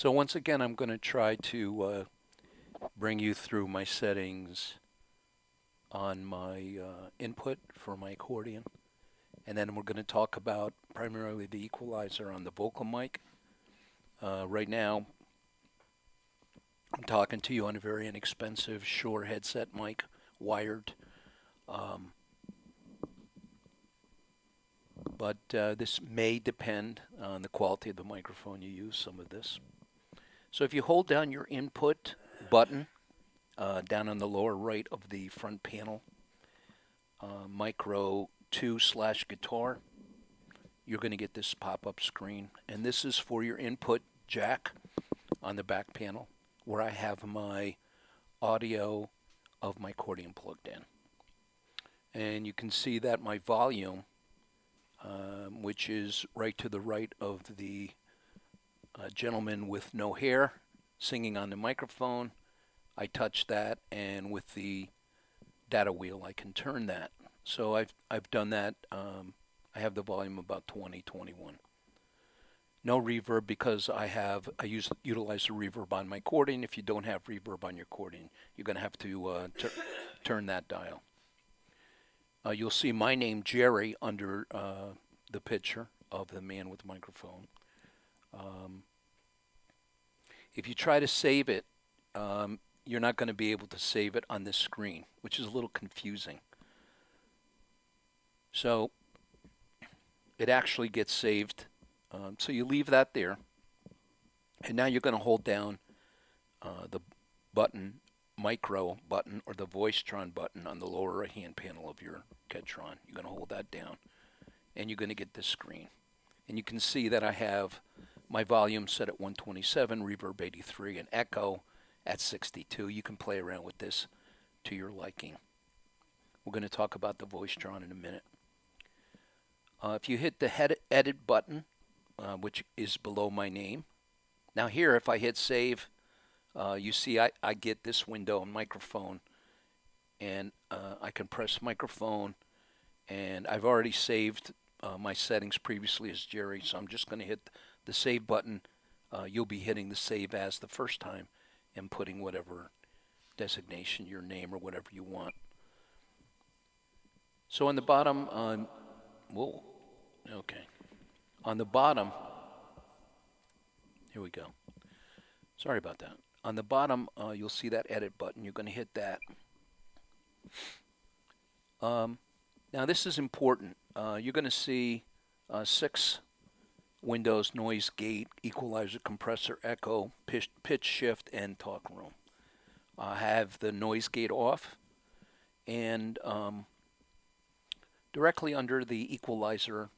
So once again, I'm going to try to bring you through my settings on my input for my accordion. And then we're going to talk about primarily the equalizer on the vocal mic. Right now, I'm talking to you on a very inexpensive Shure headset mic, wired. Um, but this may depend on the quality of the microphone you use, some of this. So if you hold down your input button down on the lower right of the front panel, micro 2/guitar, you're going to get this pop-up screen. And this is for your input jack on the back panel where I have my audio of my accordion plugged in. And you can see that my volume, which is right to the right of the gentleman with no hair singing on the microphone, I touch that, and with the data wheel I can turn that. So I've done that. I have the volume about 20, 21. No reverb because I utilize the reverb on my accordion. If you don't have reverb on your accordion, you're going to have to turn that dial. You'll see my name, Jerry, under the picture of the man with the microphone. If you try to save it, you're not going to be able to save it on this screen, which is a little confusing. So it actually gets saved. So you leave that there. And now you're going to hold down the button, micro button, or the VOICETRON button on the lower right-hand panel of your Ketron. You're going to hold that down, and you're going to get this screen. And you can see that I have my volume set at 127, reverb 83, and echo at 62. You can play around with this to your liking. We're going to talk about the VOICETRON in a minute. If you hit the edit button, which is below my name, now here if I hit save, you see I get this window on microphone, and I can press microphone, and I've already saved my settings previously as Jerry, so I'm just going to hit the save button. You'll be hitting the save as the first time and putting whatever designation, your name or whatever you want. So on the bottom, whoa, okay. On the bottom, here we go. Sorry about that. On the bottom, you'll see that edit button. You're going to hit that. Now this is important. You're going to see 6 windows: noise gate, equalizer, compressor, echo, pitch shift, and talk room. I have the noise gate off, and directly under the equalizer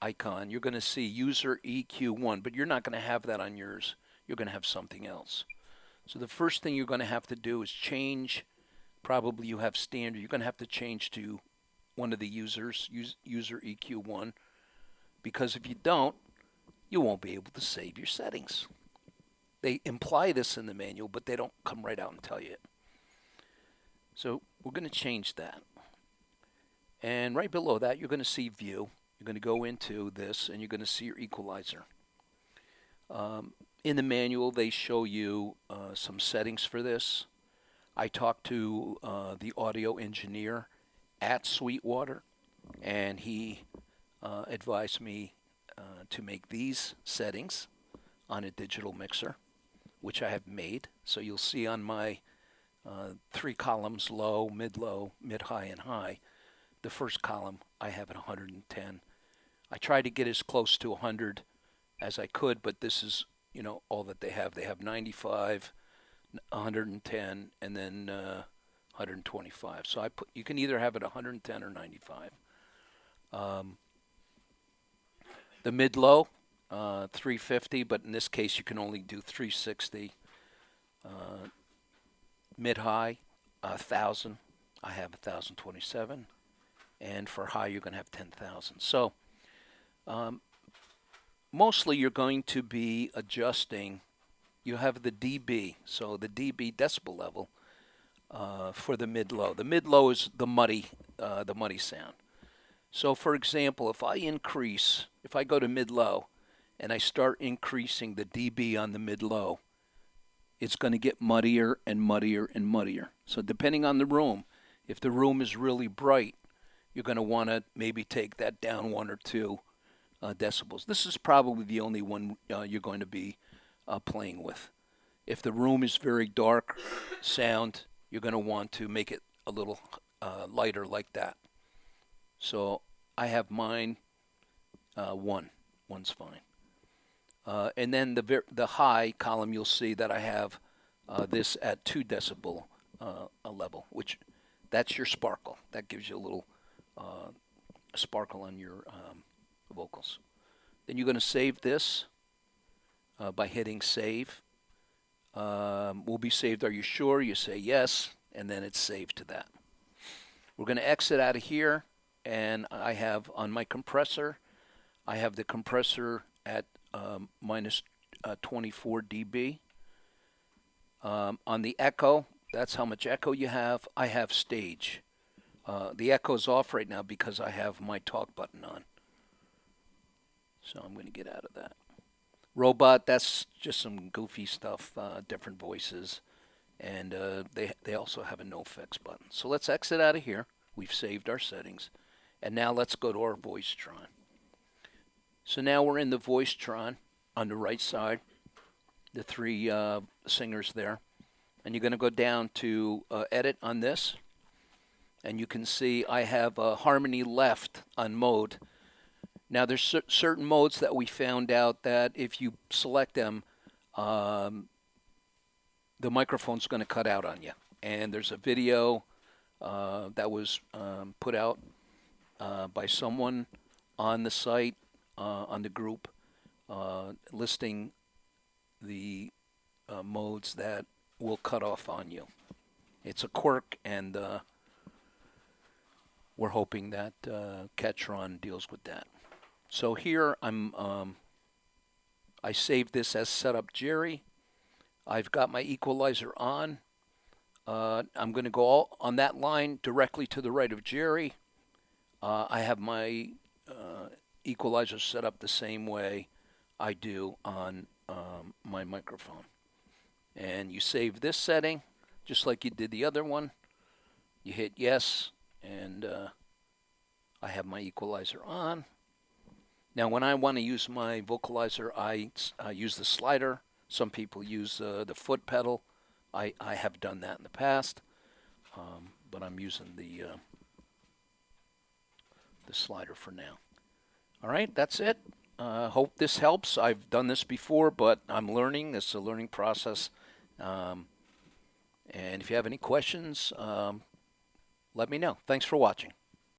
icon, you're going to see user EQ1, but you're not going to have that on yours. You're going to have something else. So the first thing you're going to have to do is change. Probably you have standard. You're going to have to change to one of the users, user EQ1, because if you don't, you won't be able to save your settings. They imply this in the manual, but they don't come right out and tell you it. So we're going to change that. And right below that, you're going to see view. You're going to go into this, and you're going to see your equalizer. In the manual, they show you some settings for this. I talked to the audio engineer at Sweetwater, and he advised me to make these settings on a digital mixer, which I have made. So you'll see on my 3 columns, low, mid-high, and high, the first column I have at 110. I tried to get as close to 100 as I could, but this is, all that they have. They have 95, 110, and then 125. So you can either have it 110 or 95. The mid-low, 350, but in this case you can only do 360. Mid-high, 1,000. I have 1,027. And for high, you're going to have 10,000. So mostly you're going to be adjusting. You have the dB, so the dB decibel level for the mid-low. The mid-low is the muddy sound. So for example, if I go to mid-low, and I start increasing the dB on the mid-low, it's going to get muddier and muddier and muddier. So depending on the room, if the room is really bright, you're going to want to maybe take that down 1 or 2 decibels. This is probably the only one you're going to be playing with. If the room is very dark sound, you're going to want to make it a little lighter like that. So I have mine 1. 1's fine. And then the high column, you'll see that I have this at 2 decibel a level, which that's your sparkle. That gives you a little sparkle on your vocals. Then you're going to save this by hitting save. Will be saved. Are you sure? You say yes, and then it's saved to that. We're going to exit out of here, and I have on my compressor, I have the compressor at minus 24 dB. On the echo, that's how much echo you have. I have stage. The echo's off right now because I have my talk button on. So I'm going to get out of that. Robot, that's just some goofy stuff, different voices. And they also have a no effects button. So let's exit out of here. We've saved our settings. And now let's go to our VOICETRON. So now we're in the VOICETRON on the right side, the 3 singers there. And you're going to go down to edit on this. And you can see I have harmony left on mode. Now there's certain modes that we found out that if you select them, the microphone's going to cut out on you. And there's a video that was put out by someone on the site, on the group, listing the modes that will cut off on you. It's a quirk, and we're hoping that Ketron deals with that. So here I saved this as setup Jerry. I've got my equalizer on. I'm going to go all on that line directly to the right of Jerry. I have my equalizer set up the same way I do on my microphone. And you save this setting just like you did the other one. You hit yes, and I have my equalizer on. Now when I want to use my vocalizer, I use the slider. Some people use the foot pedal. I have done that in the past, but I'm using the slider for now. All right, that's it. Hope this helps. I've done this before, but I'm learning. It's a learning process. And if you have any questions, let me know. Thanks for watching.